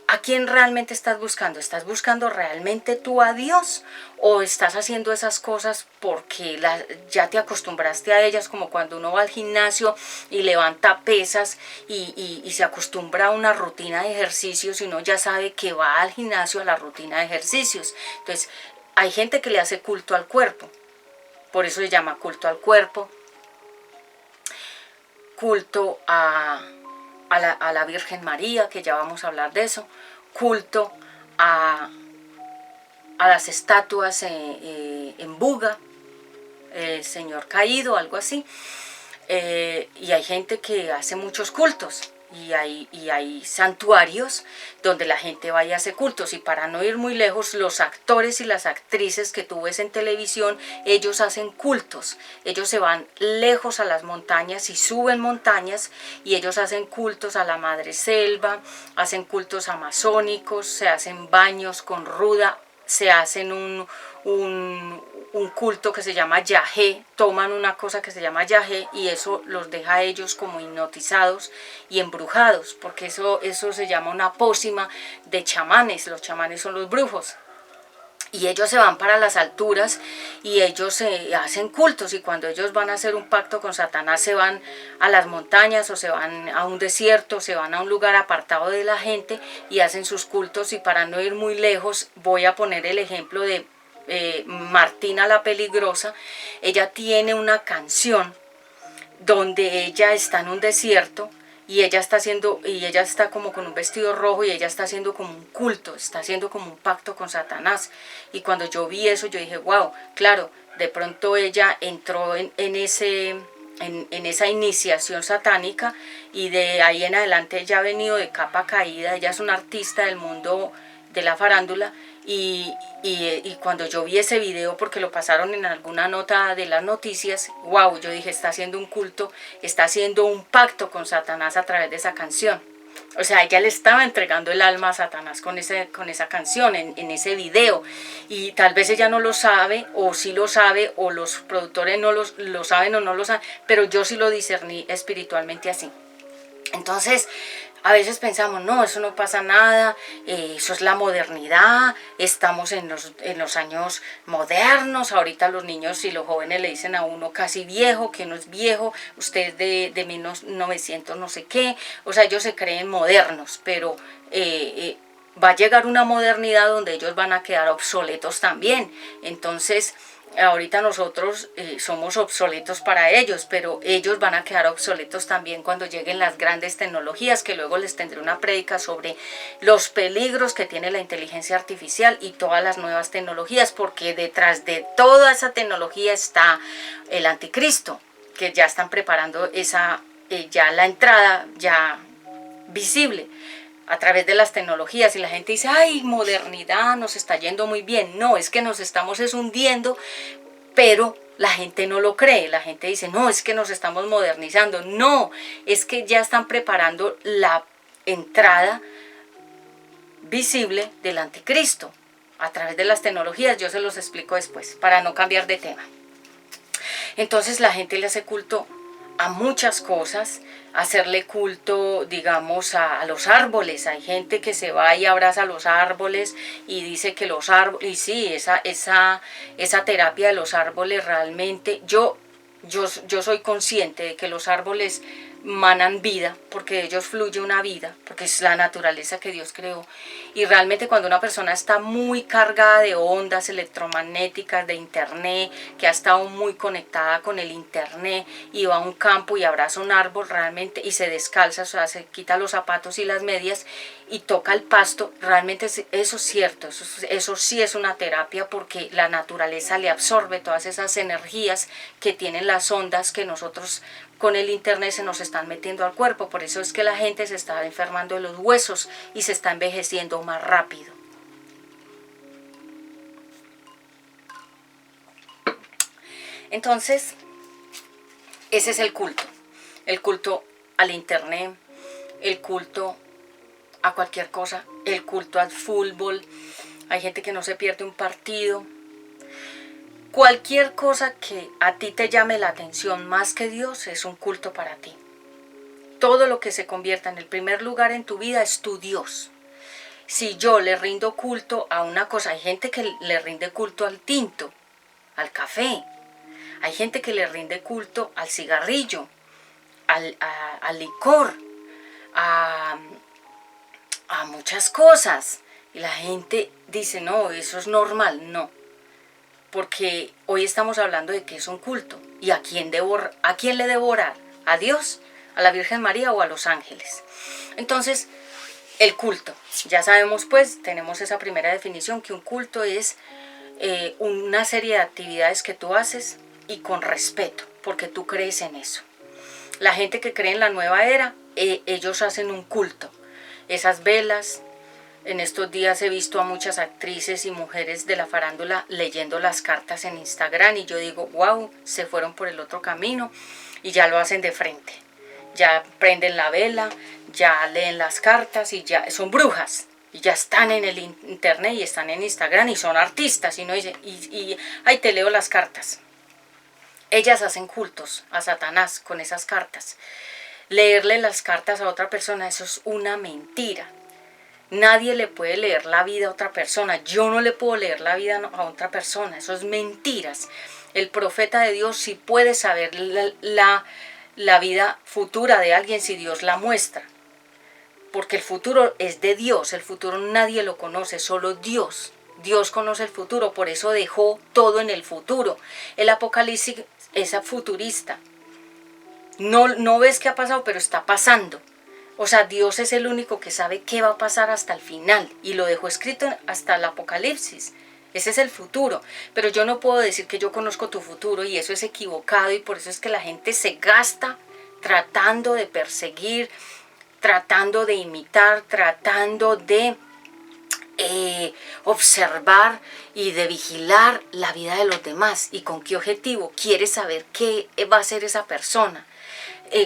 ¿A quién realmente estás buscando? ¿Estás buscando realmente tú a Dios? ¿O estás haciendo esas cosas porque ya te acostumbraste a ellas, como cuando uno va al gimnasio y levanta pesas y se acostumbra a una rutina de ejercicios y uno ya sabe que va al gimnasio a la rutina de ejercicios? Entonces, hay gente que le hace culto al cuerpo. Por eso se llama culto al cuerpo, culto a la Virgen María, que ya vamos a hablar de eso, culto a las estatuas en Buga, el Señor caído, algo así. Y hay gente que hace muchos cultos. y hay santuarios donde la gente va y hace cultos. Y para no ir muy lejos, los actores y las actrices que tú ves en televisión, ellos hacen cultos. Ellos se van lejos a las montañas y suben montañas y ellos hacen cultos a la madre selva, hacen cultos amazónicos, se hacen baños con ruda, se hacen un culto que se llama yagé, toman una cosa que se llama yagé y eso los deja a ellos como hipnotizados y embrujados, porque eso se llama una pócima de chamanes. Los chamanes son los brujos. Y ellos se van para las alturas y ellos se hacen cultos, y cuando ellos van a hacer un pacto con Satanás se van a las montañas o se van a un desierto, se van a un lugar apartado de la gente y hacen sus cultos. Y para no ir muy lejos voy a poner el ejemplo de Martina la Peligrosa. Ella tiene una canción donde ella está en un desierto y ella está como con un vestido rojo y ella está haciendo como un culto, está haciendo como un pacto con Satanás. Y cuando yo vi eso yo dije, wow, claro, de pronto ella entró en esa iniciación satánica, y de ahí en adelante ella ha venido de capa caída. Ella es una artista del mundo de la farándula, y cuando yo vi ese video, porque lo pasaron en alguna nota de las noticias, wow, yo dije, está haciendo un culto, está haciendo un pacto con Satanás a través de esa canción. O sea, ella le estaba entregando el alma a Satanás con esa canción, en ese video. Y tal vez ella no lo sabe, o sí lo sabe, o los productores no lo saben o no lo saben, pero yo sí lo discerní espiritualmente así. Entonces, a veces pensamos, no, eso no pasa nada, eso es la modernidad, estamos en los años modernos. Ahorita los niños y los jóvenes le dicen a uno casi viejo, que no es viejo, usted es de 1900 no sé qué. O sea, ellos se creen modernos, pero va a llegar una modernidad donde ellos van a quedar obsoletos también. Entonces, ahorita nosotros somos obsoletos para ellos, pero ellos van a quedar obsoletos también cuando lleguen las grandes tecnologías, que luego les tendré una prédica sobre los peligros que tiene la inteligencia artificial y todas las nuevas tecnologías, porque detrás de toda esa tecnología está el anticristo, que ya están preparando ya la entrada ya visible a través de las tecnologías. Y la gente dice, ay, modernidad, nos está yendo muy bien. No, es que nos estamos hundiendo, pero la gente no lo cree. La gente dice, no, es que nos estamos modernizando. No, es que ya están preparando la entrada visible del anticristo a través de las tecnologías. Yo se los explico después, para no cambiar de tema. Entonces la gente le hace culto a muchas cosas, hacerle culto, digamos, a los árboles. Hay gente que se va y abraza los árboles y dice que los árboles, y sí, esa terapia de los árboles realmente, yo soy consciente de que los árboles manan vida, porque de ellos fluye una vida, porque es la naturaleza que Dios creó. Y realmente cuando una persona está muy cargada de ondas electromagnéticas, de internet, que ha estado muy conectada con el internet, y va a un campo y abraza un árbol realmente y se descalza, o sea, se quita los zapatos y las medias y toca el pasto, realmente eso es cierto, eso sí es una terapia, porque la naturaleza le absorbe todas esas energías que tienen las ondas que nosotros con el internet se nos están metiendo al cuerpo. Por eso es que la gente se está enfermando de los huesos y se está envejeciendo más rápido. Entonces, ese es el culto al internet, el culto a cualquier cosa, el culto al fútbol. Hay gente que no se pierde un partido. Cualquier cosa que a ti te llame la atención más que Dios es un culto para ti. Todo lo que se convierta en el primer lugar en tu vida es tu Dios. Si yo le rindo culto a una cosa, hay gente que le rinde culto al tinto, al café. Hay gente que le rinde culto al cigarrillo, al licor, a muchas cosas. Y la gente dice, no, eso es normal. No. Porque hoy estamos hablando de que es un culto. ¿Y a quién le debo orar? ¿A Dios? ¿A la Virgen María o a los ángeles? Entonces, el culto. Ya sabemos, pues, tenemos esa primera definición, que un culto es una serie de actividades que tú haces y con respeto, porque tú crees en eso. La gente que cree en la nueva era ellos hacen un culto. Esas velas, en estos días he visto a muchas actrices y mujeres de la farándula leyendo las cartas en Instagram y yo digo, wow, se fueron por el otro camino y ya lo hacen de frente. Ya prenden la vela, ya leen las cartas y ya son brujas. Y ya están en el internet y están en Instagram y son artistas. Y no dice, ay, te leo las cartas. Ellas hacen cultos a Satanás con esas cartas. Leerle las cartas a otra persona, eso es una mentira. Nadie le puede leer la vida a otra persona. Yo no le puedo leer la vida a otra persona. Eso es mentiras. El profeta de Dios sí puede saber la vida futura de alguien si Dios la muestra. Porque el futuro es de Dios. El futuro nadie lo conoce, solo Dios. Dios conoce el futuro, por eso dejó todo en el futuro. El Apocalipsis es futurista. No ves qué ha pasado, pero está pasando. O sea, Dios es el único que sabe qué va a pasar hasta el final y lo dejó escrito hasta el Apocalipsis. Ese es el futuro. Pero yo no puedo decir que yo conozco tu futuro y eso es equivocado y por eso es que la gente se gasta tratando de perseguir, tratando de imitar, tratando de observar y de vigilar la vida de los demás. ¿Y con qué objetivo? Quiere saber qué va a hacer esa persona.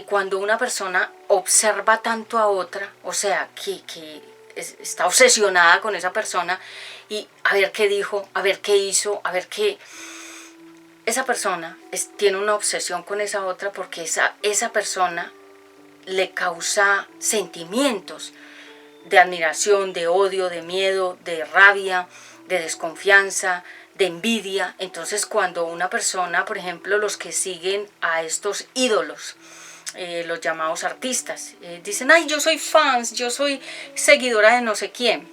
Cuando una persona observa tanto a otra, o sea, que está obsesionada con esa persona y a ver qué dijo, a ver qué hizo, a ver qué... Esa persona tiene una obsesión con esa otra porque esa persona le causa sentimientos de admiración, de odio, de miedo, de rabia, de desconfianza, de envidia. Entonces cuando una persona, por ejemplo, los que siguen a estos ídolos, los llamados artistas, dicen, ay, yo soy fans, yo soy seguidora de no sé quién.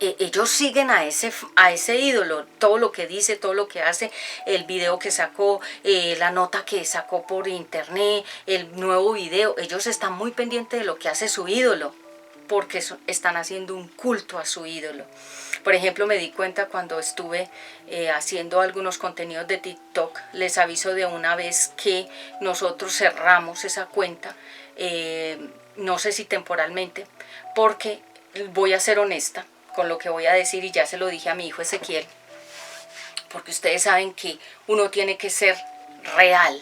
Ellos siguen a ese ídolo, todo lo que dice, todo lo que hace, el video que sacó, la nota que sacó por internet, el nuevo video. Ellos están muy pendientes de lo que hace su ídolo, porque están haciendo un culto a su ídolo. Por ejemplo, me di cuenta cuando estuve haciendo algunos contenidos de TikTok, les aviso de una vez que nosotros cerramos esa cuenta, no sé si temporalmente, porque voy a ser honesta con lo que voy a decir y ya se lo dije a mi hijo Ezequiel, porque ustedes saben que uno tiene que ser real.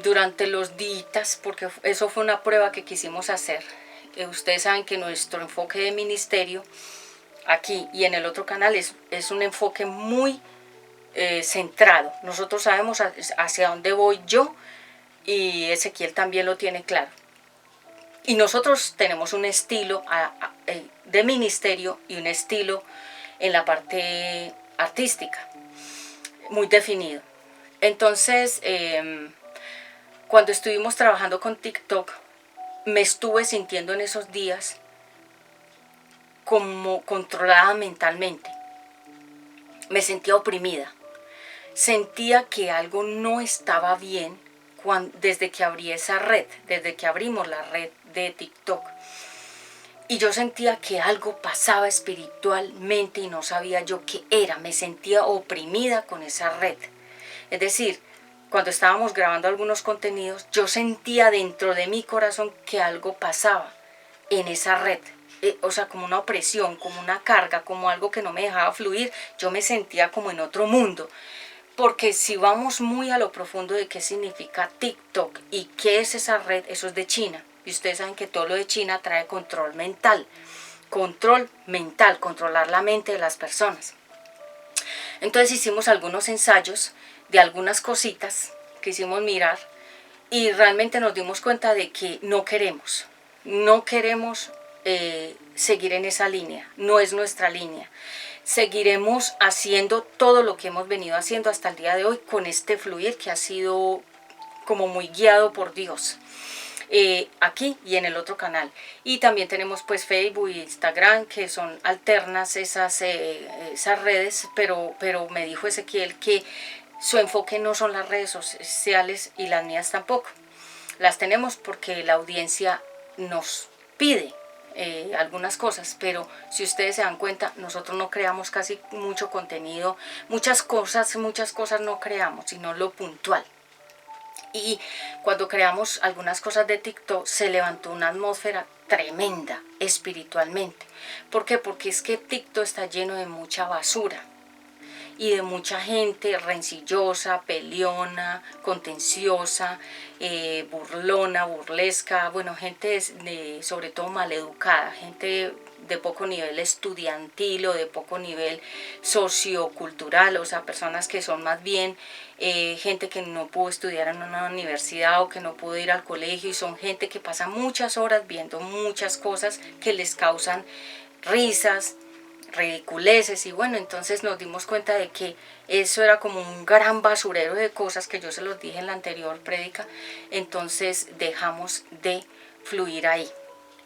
Durante los días, porque eso fue una prueba que quisimos hacer, ustedes saben que nuestro enfoque de ministerio aquí y en el otro canal es un enfoque muy centrado. Nosotros sabemos hacia dónde voy yo y Ezequiel también lo tiene claro. Y nosotros tenemos un estilo de ministerio y un estilo en la parte artística muy definido. Entonces, cuando estuvimos trabajando con TikTok, me estuve sintiendo en esos días como controlada mentalmente. Me sentía oprimida. Sentía que algo no estaba bien desde que abrí esa red, desde que abrimos la red de TikTok. Y yo sentía que algo pasaba espiritualmente y no sabía yo qué era. Me sentía oprimida con esa red. Es decir, cuando estábamos grabando algunos contenidos, yo sentía dentro de mi corazón que algo pasaba en esa red. O sea, como una opresión, como una carga, como algo que no me dejaba fluir. Yo me sentía como en otro mundo. Porque si vamos muy a lo profundo de qué significa TikTok y qué es esa red, eso es de China. Y ustedes saben que todo lo de China trae control mental. Control mental, controlar la mente de las personas. Entonces hicimos algunos ensayos de algunas cositas que hicimos mirar y realmente nos dimos cuenta de que no queremos seguir en esa línea, no es nuestra línea. Seguiremos haciendo todo lo que hemos venido haciendo hasta el día de hoy con este fluir que ha sido como muy guiado por Dios. Aquí y en el otro canal. Y también tenemos pues Facebook e Instagram, que son alternas esas redes, pero me dijo Ezequiel que su enfoque no son las redes sociales y las mías tampoco. Las tenemos porque la audiencia nos pide algunas cosas, pero si ustedes se dan cuenta, nosotros no creamos casi mucho contenido, muchas cosas no creamos, sino lo puntual. Y cuando creamos algunas cosas de TikTok se levantó una atmósfera tremenda espiritualmente. ¿Por qué? Porque es que TikTok está lleno de mucha basura y de mucha gente rencillosa, peleona, contenciosa, burlona, burlesca, bueno, gente sobre todo maleducada, gente de poco nivel estudiantil o de poco nivel sociocultural, o sea, personas que son más bien gente que no pudo estudiar en una universidad o que no pudo ir al colegio, y son gente que pasa muchas horas viendo muchas cosas que les causan risas, ridiculeces, y bueno, entonces nos dimos cuenta de que eso era como un gran basurero de cosas que yo se los dije en la anterior prédica. Entonces dejamos de fluir ahí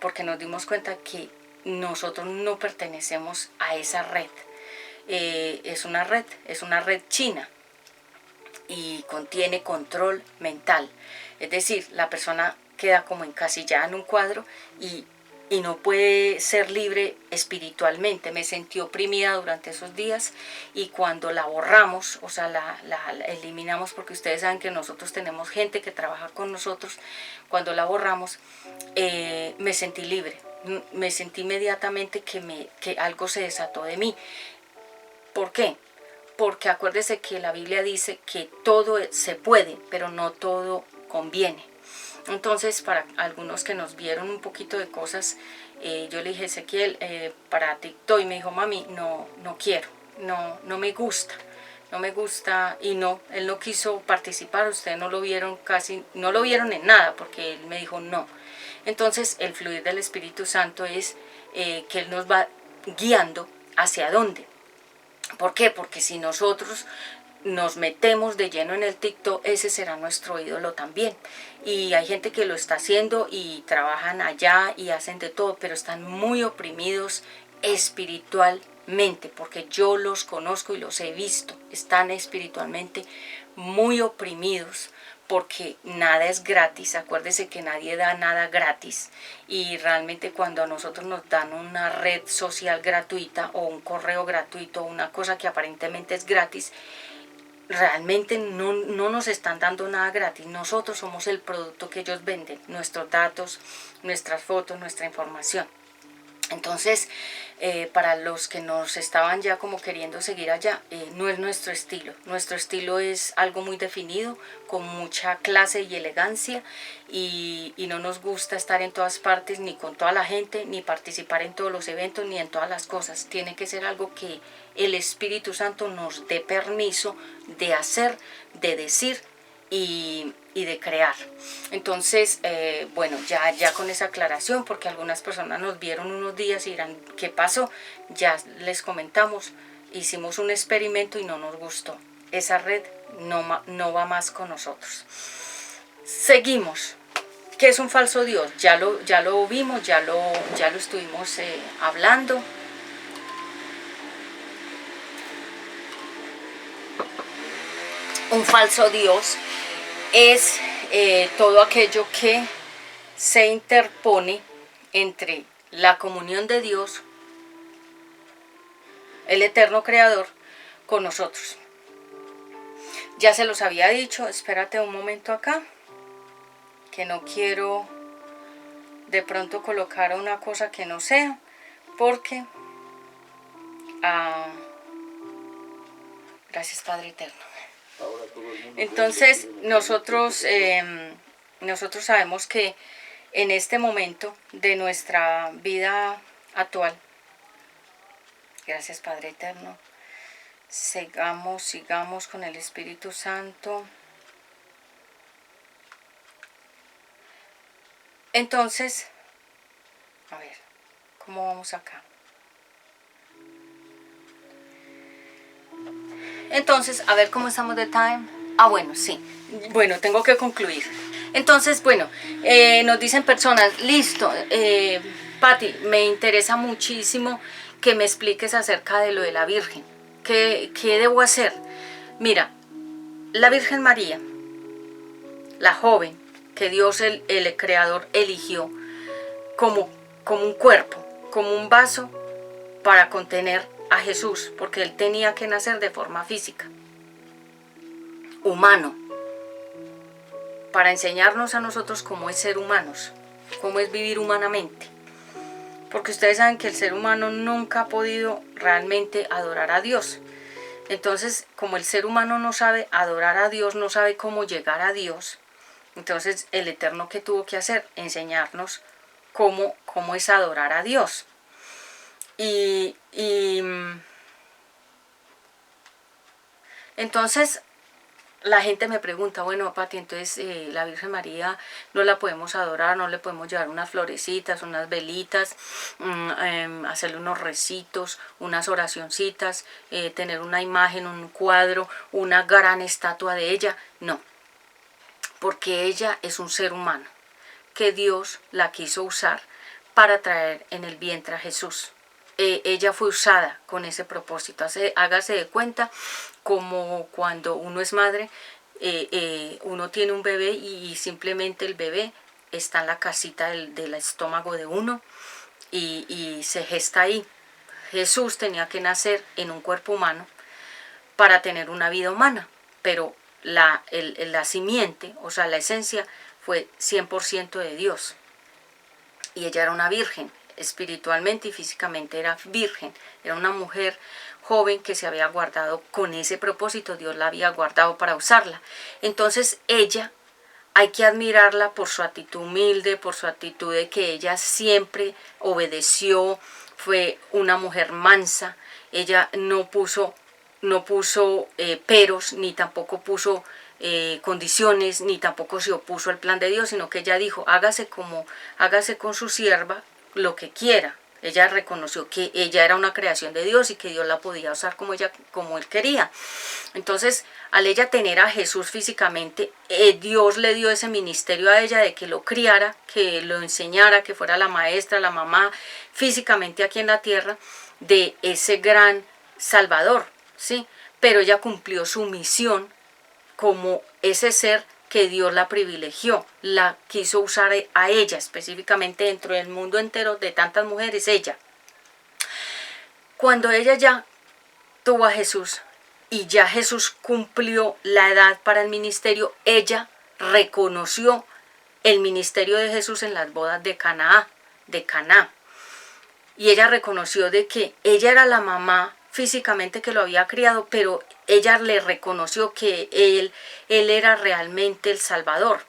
porque nos dimos cuenta que nosotros no pertenecemos a esa red. Es una red china y contiene control mental, es decir, la persona queda como encasillada en un cuadro y no puede ser libre espiritualmente. Me sentí oprimida durante esos días, y cuando la borramos, o sea, la eliminamos, porque ustedes saben que nosotros tenemos gente que trabaja con nosotros, cuando la borramos me sentí libre, me sentí inmediatamente que algo se desató de mí. ¿Por qué? Porque acuérdese que la Biblia dice que todo se puede, pero no todo conviene. Entonces, para algunos que nos vieron un poquito de cosas, yo le dije, Ezequiel, para TikTok, y me dijo, mami, no quiero, no me gusta, y no, él no quiso participar. Ustedes no lo vieron no lo vieron en nada, porque él me dijo no. Entonces, el fluir del Espíritu Santo es que él nos va guiando hacia dónde. ¿Por qué? Porque si nosotros nos metemos de lleno en el TikTok, ese será nuestro ídolo también. Y hay gente que lo está haciendo y trabajan allá y hacen de todo, pero están muy oprimidos espiritualmente, porque yo los conozco y los he visto. Están espiritualmente muy oprimidos, porque nada es gratis. Acuérdese que nadie da nada gratis, y realmente cuando a nosotros nos dan una red social gratuita o un correo gratuito, una cosa que aparentemente es gratis, realmente no nos están dando nada gratis. Nosotros somos el producto que ellos venden, nuestros datos, nuestras fotos, nuestra información. Entonces, para los que nos estaban ya como queriendo seguir allá, no es nuestro estilo. Nuestro estilo es algo muy definido, con mucha clase y elegancia, y no nos gusta estar en todas partes, ni con toda la gente, ni participar en todos los eventos, ni en todas las cosas. Tiene que ser algo que el Espíritu Santo nos dé permiso de hacer, de decir y de crear. Entonces, bueno, ya con esa aclaración, porque algunas personas nos vieron unos días y dirán, ¿qué pasó? Ya les comentamos, hicimos un experimento y no nos gustó. Esa red no va más con nosotros. Seguimos. ¿Qué es un falso Dios? Ya lo vimos, ya lo estuvimos hablando. Un falso Dios es todo aquello que se interpone entre la comunión de Dios, el eterno creador, con nosotros. Ya se los había dicho, espérate un momento acá, que no quiero de pronto colocar una cosa que no sea, porque gracias Padre Eterno. Entonces nosotros sabemos que en este momento de nuestra vida actual, gracias Padre Eterno, sigamos con el Espíritu Santo. Entonces, a ver, ¿cómo vamos acá? Entonces, a ver cómo estamos de time. Bueno, sí. Bueno, tengo que concluir. Entonces, bueno, nos dicen personas, listo, Patti, me interesa muchísimo que me expliques acerca de lo de la Virgen. ¿Qué debo hacer? Mira, la Virgen María, la joven que Dios el Creador eligió como un cuerpo, como un vaso para contener a Jesús, porque él tenía que nacer de forma física, humano. para enseñarnos a nosotros cómo es ser humanos, cómo es vivir humanamente. Porque ustedes saben que el ser humano nunca ha podido realmente adorar a Dios. Entonces, como el ser humano no sabe adorar a Dios, no sabe cómo llegar a Dios, entonces el Eterno, ¿qué tuvo que hacer? Enseñarnos cómo es adorar a Dios. Y entonces la gente me pregunta, bueno, Pati, entonces la Virgen María no la podemos adorar, no le podemos llevar unas florecitas, unas velitas, hacerle unos recitos, unas oracioncitas, tener una imagen, un cuadro, una gran estatua de ella. No, porque ella es un ser humano que Dios la quiso usar para traer en el vientre a Jesús. Ella fue usada con ese propósito. Hágase de cuenta como cuando uno es madre, uno tiene un bebé y simplemente el bebé está en la casita del estómago de uno y se gesta ahí. Jesús tenía que nacer en un cuerpo humano para tener una vida humana, pero la simiente, o sea, la esencia, fue 100% de Dios. Y ella era una virgen, espiritualmente y físicamente era virgen. Era una mujer joven que se había guardado con ese propósito, Dios la había guardado para usarla. Entonces ella, hay que admirarla por su actitud humilde, por su actitud de que ella siempre obedeció, fue una mujer mansa. Ella no puso peros, ni tampoco puso condiciones, ni tampoco se opuso al plan de Dios, sino que ella dijo, hágase con su sierva lo que quiera. Ella reconoció que ella era una creación de Dios y que Dios la podía usar como él quería. Entonces, al ella tener a Jesús físicamente, Dios le dio ese ministerio a ella de que lo criara, que lo enseñara, que fuera la maestra, la mamá, físicamente aquí en la tierra, de ese gran Salvador, ¿sí? Pero ella cumplió su misión como ese ser que Dios la privilegió, la quiso usar a ella específicamente dentro del mundo entero de tantas mujeres, ella. Cuando ella ya tuvo a Jesús y ya Jesús cumplió la edad para el ministerio, ella reconoció el ministerio de Jesús en las bodas de Caná. Y ella reconoció de que ella era la mamá físicamente que lo había criado, pero ella le reconoció que él era realmente el Salvador.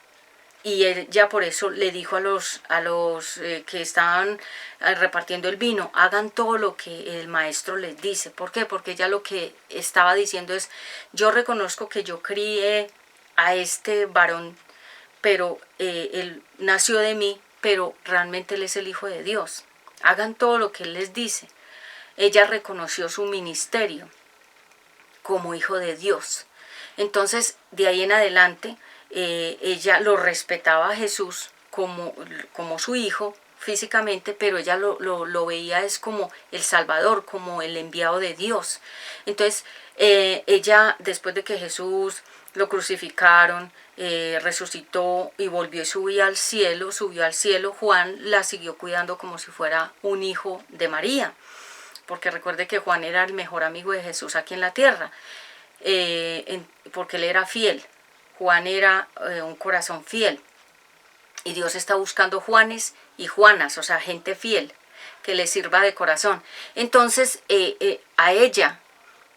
Y ella por eso le dijo a los que estaban repartiendo el vino, hagan todo lo que el maestro les dice. ¿Por qué? Porque ella lo que estaba diciendo es, yo reconozco que yo crié a este varón, pero él nació de mí, pero realmente él es el Hijo de Dios. Hagan todo lo que él les dice. Ella reconoció su ministerio como hijo de Dios. Entonces, de ahí en adelante, ella lo respetaba a Jesús como su hijo físicamente, pero ella lo veía es como el Salvador, como el enviado de Dios. Entonces, ella, después de que Jesús lo crucificaron, resucitó y volvió y subió al cielo, Juan la siguió cuidando como si fuera un hijo de María, porque recuerde que Juan era el mejor amigo de Jesús aquí en la tierra, porque él era fiel. Juan era un corazón fiel, y Dios está buscando Juanes y Juanas, o sea, gente fiel, que le sirva de corazón. Entonces, a ella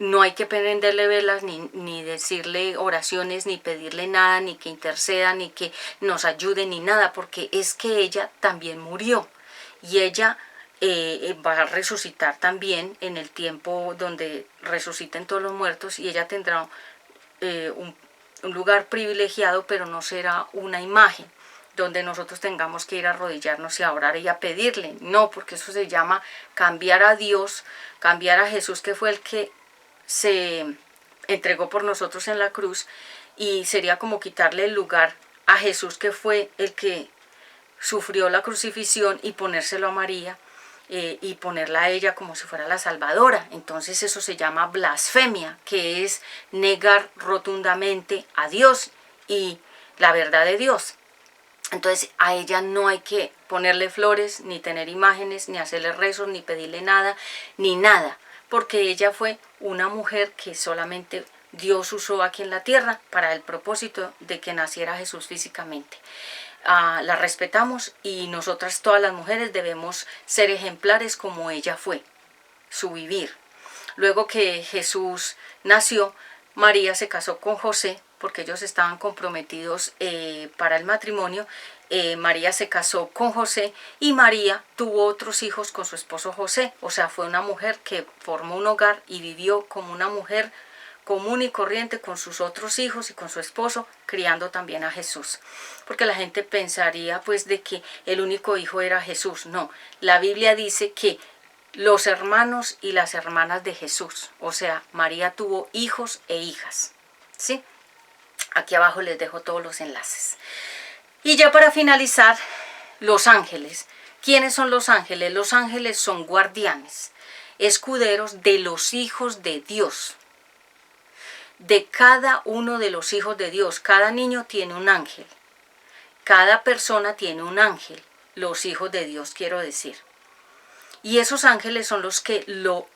no hay que prenderle velas, ni decirle oraciones, ni pedirle nada, ni que interceda, ni que nos ayude, ni nada, porque es que ella también murió, y ella va a resucitar también en el tiempo donde resuciten todos los muertos, y ella tendrá un lugar privilegiado, pero no será una imagen donde nosotros tengamos que ir a arrodillarnos y a orar y a pedirle. No, porque eso se llama cambiar a Dios, cambiar a Jesús, que fue el que se entregó por nosotros en la cruz, y sería como quitarle el lugar a Jesús, que fue el que sufrió la crucifixión, y ponérselo a María, y ponerla a ella como si fuera la salvadora. Entonces eso se llama blasfemia, que es negar rotundamente a Dios y la verdad de Dios. Entonces a ella no hay que ponerle flores, ni tener imágenes, ni hacerle rezos, ni pedirle nada, ni nada, porque ella fue una mujer que solamente Dios usó aquí en la tierra para el propósito de que naciera Jesús físicamente. La respetamos y nosotras todas las mujeres debemos ser ejemplares como ella fue, su vivir. Luego que Jesús nació, María se casó con José porque ellos estaban comprometidos para el matrimonio. María se casó con José y María tuvo otros hijos con su esposo José. O sea, fue una mujer que formó un hogar y vivió como una mujer común y corriente con sus otros hijos y con su esposo, criando también a Jesús. Porque la gente pensaría pues de que el único hijo era Jesús. No, la Biblia dice que los hermanos y las hermanas de Jesús, o sea, María tuvo hijos e hijas, ¿sí? Aquí abajo les dejo todos los enlaces. Y ya para finalizar, los ángeles. ¿Quiénes son los ángeles? Los ángeles son guardianes, escuderos de los hijos de Dios. De cada uno de los hijos de Dios, cada niño tiene un ángel. Cada persona tiene un ángel, los hijos de Dios quiero decir. Y esos ángeles son los que lo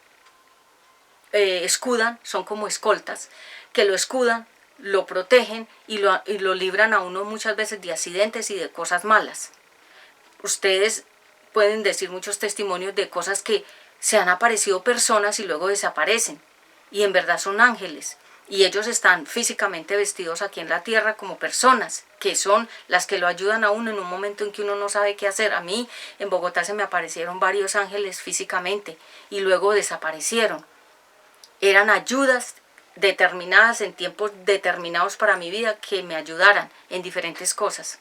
escudan, son como escoltas, que lo escudan, lo protegen y lo libran a uno muchas veces de accidentes y de cosas malas. Ustedes pueden decir muchos testimonios de cosas que se han aparecido personas y luego desaparecen. Y en verdad son ángeles. Y ellos están físicamente vestidos aquí en la tierra como personas, que son las que lo ayudan a uno en un momento en que uno no sabe qué hacer. A mí en Bogotá se me aparecieron varios ángeles físicamente y luego desaparecieron. Eran ayudas determinadas en tiempos determinados para mi vida que me ayudaran en diferentes cosas.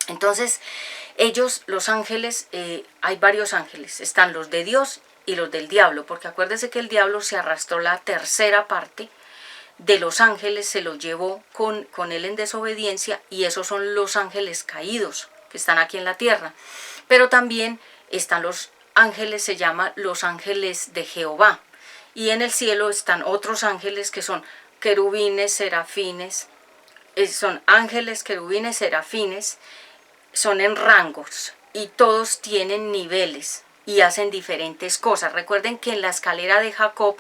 Entonces, ellos, los ángeles, hay varios ángeles. Están los de Dios y los del diablo, porque acuérdense que el diablo se arrastró la tercera parte de los ángeles, se los llevó con él en desobediencia, y esos son los ángeles caídos que están aquí en la tierra. Pero también están los ángeles, se llaman los ángeles de Jehová, y en el cielo están otros ángeles que son querubines, serafines, son ángeles, querubines, serafines, son en rangos y todos tienen niveles y hacen diferentes cosas. Recuerden que en la escalera de Jacob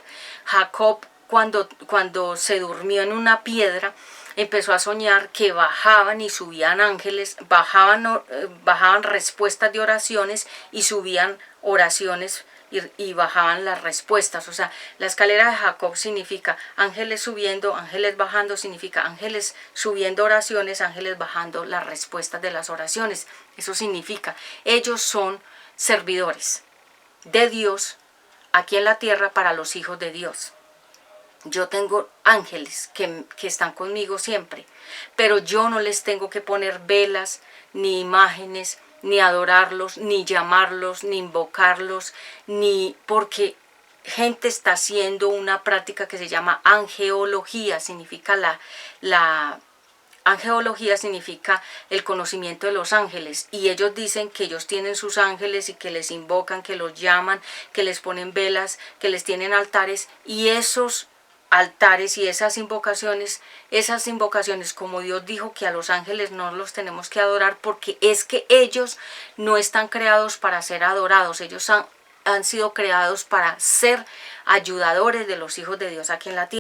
cuando se durmió en una piedra, empezó a soñar que bajaban y subían ángeles, bajaban respuestas de oraciones y subían oraciones y bajaban las respuestas. O sea, la escalera de Jacob significa ángeles subiendo, ángeles bajando, significa ángeles subiendo oraciones, ángeles bajando las respuestas de las oraciones. Eso significa, ellos son servidores de Dios aquí en la tierra para los hijos de Dios. Yo tengo ángeles que están conmigo siempre, pero yo no les tengo que poner velas, ni imágenes, ni adorarlos, ni llamarlos, ni invocarlos, ni porque gente está haciendo una práctica que se llama angeología. Significa la angeología significa el conocimiento de los ángeles, y ellos dicen que ellos tienen sus ángeles y que les invocan, que los llaman, que les ponen velas, que les tienen altares, y esos altares y esas invocaciones, como Dios dijo que a los ángeles no los tenemos que adorar, porque es que ellos no están creados para ser adorados, ellos han sido creados para ser ayudadores de los hijos de Dios aquí en la tierra.